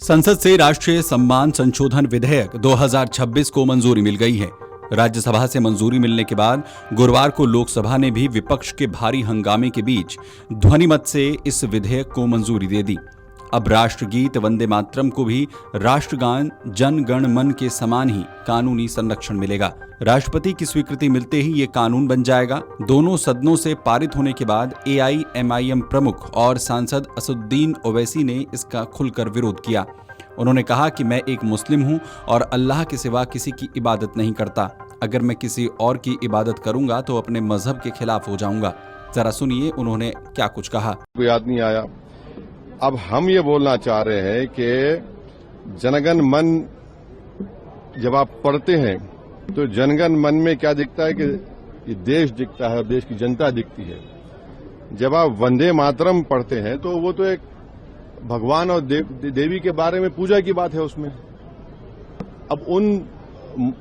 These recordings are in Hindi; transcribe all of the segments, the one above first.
संसद से राष्ट्रीय सम्मान संशोधन विधेयक 2026 को मंजूरी मिल गई है। राज्यसभा से मंजूरी मिलने के बाद गुरुवार को लोकसभा ने भी विपक्ष के भारी हंगामे के बीच ध्वनिमत से इस विधेयक को मंजूरी दे दी। अब राष्ट्रगीत वंदे मातरम को भी राष्ट्रगान जन गण मन के समान ही कानूनी संरक्षण मिलेगा। राष्ट्रपति की स्वीकृति मिलते ही ये कानून बन जाएगा। दोनों सदनों से पारित होने के बाद AIMIM प्रमुख और सांसद असदुद्दीन ओवैसी ने इसका खुलकर विरोध किया। उन्होंने कहा कि मैं एक मुस्लिम हूं और अल्लाह के सिवा किसी की इबादत नहीं करता। अगर मैं किसी और की इबादत करूंगा तो अपने मजहब के खिलाफ हो जाऊंगा। जरा सुनिए उन्होंने क्या कुछ कहा। कोई याद नहीं आया। अब हम ये बोलना चाह रहे हैं कि जनगण मन जब आप पढ़ते हैं तो जनगण मन में क्या दिखता है कि ये देश दिखता है और देश की जनता दिखती है। जब आप वंदे मातरम पढ़ते हैं तो वो तो एक भगवान और देवी के बारे में पूजा की बात है उसमें। अब उन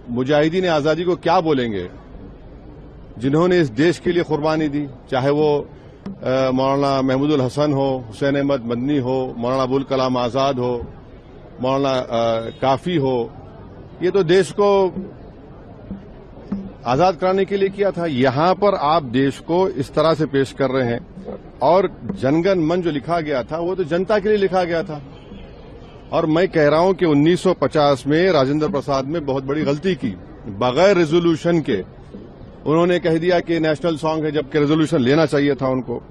मुजाहिदीन आजादी को क्या बोलेंगे जिन्होंने इस देश के लिए कुर्बानी दी, चाहे वो मौलाना महमूदुल हसन हो, हुसैन अहमद मदनी हो, मौलाना अबुल कलाम आजाद हो, मौलाना काफी हो। ये तो देश को आजाद कराने के लिए किया था। यहां पर आप देश को इस तरह से पेश कर रहे हैं। और जनगण मन जो लिखा गया था वो तो जनता के लिए लिखा गया था। और मैं कह रहा हूं कि 1950 में राजेंद्र प्रसाद ने बहुत बड़ी गलती की। बगैर रेजोल्यूशन के उन्होंने कह दिया कि नेशनल सॉन्ग है, जबकि रेजोल्यूशन लेना चाहिए था उनको।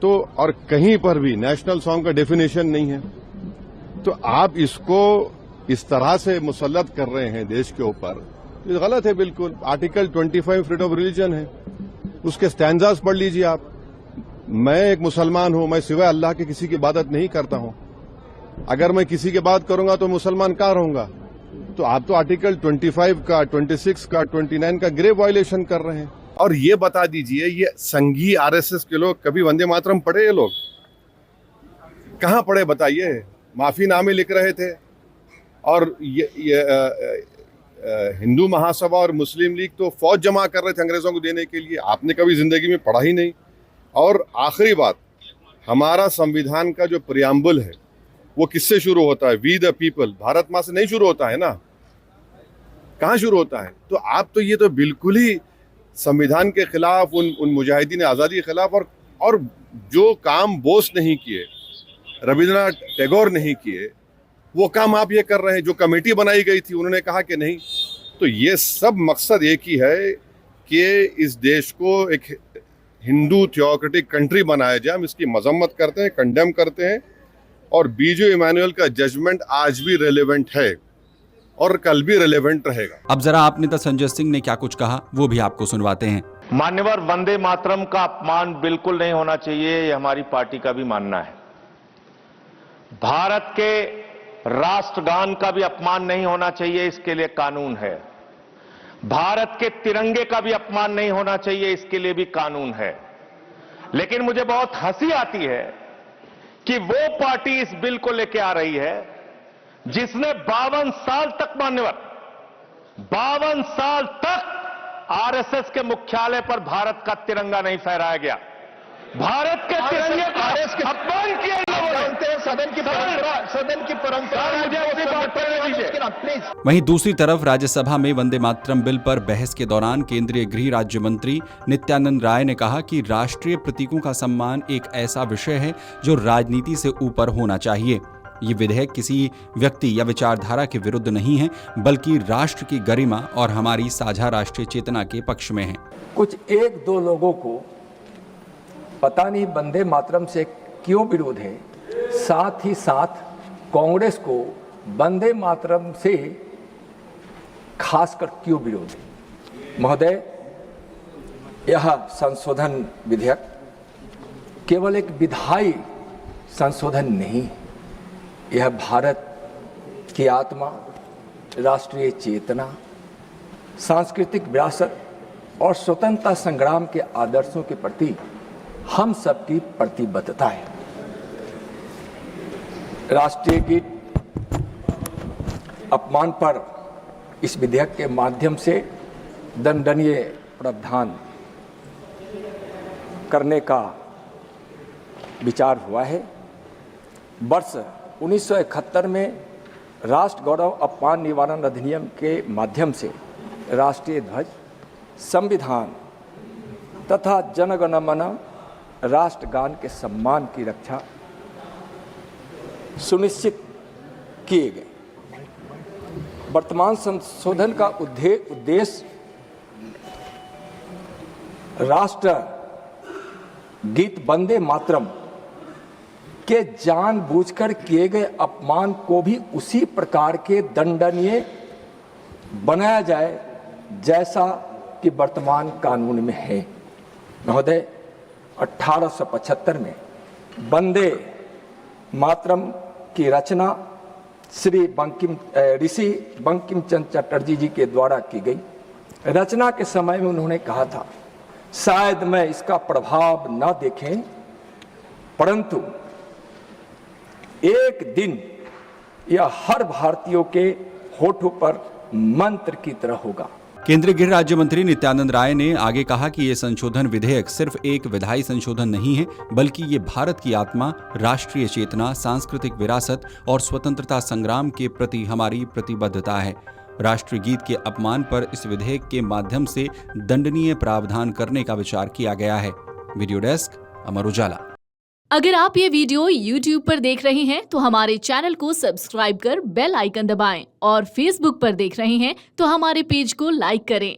तो और कहीं पर भी नेशनल सॉन्ग का डेफिनेशन नहीं है। तो आप इसको इस तरह से मुसल्लत कर रहे हैं देश के ऊपर, ये गलत है बिल्कुल। आर्टिकल 25 फ्रीडम ऑफ रिलीजन है, उसके स्टैंजास पढ़ लीजिए आप। मैं एक मुसलमान हूं, मैं सिवाय अल्लाह के किसी की इबादत नहीं करता हूं। अगर मैं किसी की बात करूंगा तो मुसलमान कहाँ रहूंगा। तो आप तो आर्टिकल 25 का, 26 का, 29 का ग्रेव वायलेशन कर रहे हैं। और ये बता दीजिए, ये संघी RSS के लोग कभी वंदे मातरम पढ़े? ये लोग कहाँ पढ़े बताइए? माफीनामे लिख रहे थे। और ये हिंदू महासभा और मुस्लिम लीग तो फौज जमा कर रहे थे अंग्रेजों को देने के लिए। आपने कभी जिंदगी में पढ़ा ही नहीं। और आखिरी बात, हमारा संविधान का जो प्रियम्बल है वो किससे शुरू होता है? वी द पीपल, भारत माँ से नहीं शुरू होता है ना। कहाँ शुरू होता है? तो आप तो ये तो बिल्कुल ही संविधान के खिलाफ, उन मुजाहिदीन आजादी के खिलाफ। और जो काम बोस नहीं किए, रविंद्रनाथ टैगोर नहीं किए, वो काम आप ये कर रहे हैं। जो कमेटी बनाई गई थी उन्होंने कहा कि नहीं। तो ये सब मकसद एक ही है कि इस देश को एक हिंदू थियोक्रेटिक कंट्री बनाया जाए। हम इसकी मजम्मत करते हैं, कंडेम करते हैं। और बीजो इमानुएल का जजमेंट आज भी रेलेवेंट है और कल भी रेलेवेंट रहेगा। अब जरा आप नेता संजय सिंह ने क्या कुछ कहा वो भी आपको सुनवाते हैं। मान्यवर, वंदे मातरम का अपमान बिल्कुल नहीं होना चाहिए, ये हमारी पार्टी का भी मानना है। भारत के राष्ट्रगान का भी अपमान नहीं होना चाहिए, इसके लिए कानून है। भारत के तिरंगे का भी अपमान नहीं होना चाहिए, इसके लिए भी कानून है। लेकिन मुझे बहुत हंसी आती है कि वो पार्टी इस बिल को लेकर आ रही है जिसने 52 साल तक, मान्यवर 52 साल तक RSS के मुख्यालय पर भारत का तिरंगा नहीं फहराया गया। भारत के तिरंगे का अपमान किया सदन की परंपरा। वहीं दूसरी तरफ राज्यसभा में वंदे मातरम बिल पर बहस के दौरान केंद्रीय गृह राज्य मंत्री नित्यानंद राय ने कहा कि राष्ट्रीय प्रतीकों का सम्मान एक ऐसा विषय है जो राजनीति से ऊपर होना चाहिए। ये विधेयक किसी व्यक्ति या विचारधारा के विरुद्ध नहीं है, बल्कि राष्ट्र की गरिमा और हमारी साझा राष्ट्रीय चेतना के पक्ष में है। कुछ एक दो लोगों को पता नहीं वंदे मातरम से क्यों विरोध है, साथ ही साथ कांग्रेस को वंदे मातरम से खासकर क्यों विरोध है। महोदय, यह संशोधन विधेयक केवल एक विधायी संशोधन नहीं, यह भारत की आत्मा, राष्ट्रीय चेतना, सांस्कृतिक विरासत और स्वतंत्रता संग्राम के आदर्शों के प्रति हम सबकी प्रतिबद्धता है। राष्ट्रीय गीत अपमान पर इस विधेयक के माध्यम से दंडनीय प्रावधान करने का विचार हुआ है। वर्ष 1971 में राष्ट्र गौरव अपमान निवारण अधिनियम के माध्यम से राष्ट्रीय ध्वज, संविधान तथा जनगण मन राष्ट्रगान के सम्मान की रक्षा सुनिश्चित किए गए। वर्तमान संशोधन का उद्देश्य राष्ट्र गीत वंदे मातरम के जानबूझकर किए गए अपमान को भी उसी प्रकार के दंडनीय बनाया जाए जैसा कि वर्तमान कानून में है। महोदय, 1875 में वंदे मातरम की रचना श्री ऋषि बंकिम चंद्र चटर्जी जी के द्वारा की गई। रचना के समय में उन्होंने कहा था, शायद मैं इसका प्रभाव न देखें, परंतु एक दिन यह हर भारतीयों के होठों पर मंत्र की तरह होगा। केंद्रीय गृह राज्य मंत्री नित्यानंद राय ने आगे कहा कि ये संशोधन विधेयक सिर्फ एक विधायी संशोधन नहीं है, बल्कि ये भारत की आत्मा, राष्ट्रीय चेतना, सांस्कृतिक विरासत और स्वतंत्रता संग्राम के प्रति हमारी प्रतिबद्धता है। राष्ट्रीय गीत के अपमान पर इस विधेयक के माध्यम से दंडनीय प्रावधान करने का विचार किया गया है। Video desk, Amar Ujala. अगर आप ये वीडियो YouTube पर देख रहे हैं तो हमारे चैनल को सब्सक्राइब कर बेल आइकन दबाएं और Facebook पर देख रहे हैं तो हमारे पेज को लाइक करें।